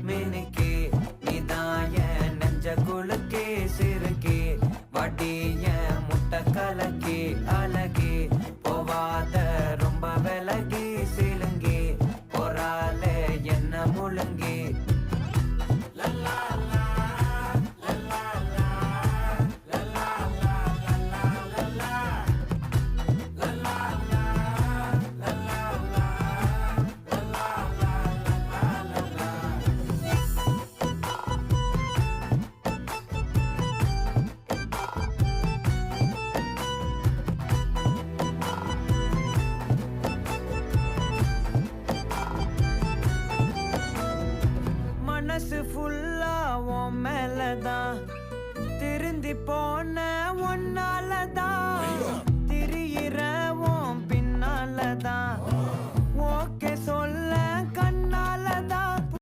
மினுக்கே நீதான் என் நெஞ்ச குலுக்கே சிறுக்கே வடிய முட்டை கலக்கே அழகே போவாத ரொம்ப விலகி சிலுங்கி போறாலே என்ன முழுங்கி மனசு ஃபுல்லா உன் மேலதான் திருந்தி போன ஒன்னாலதான் திரியிற உன் பின்னாலதான்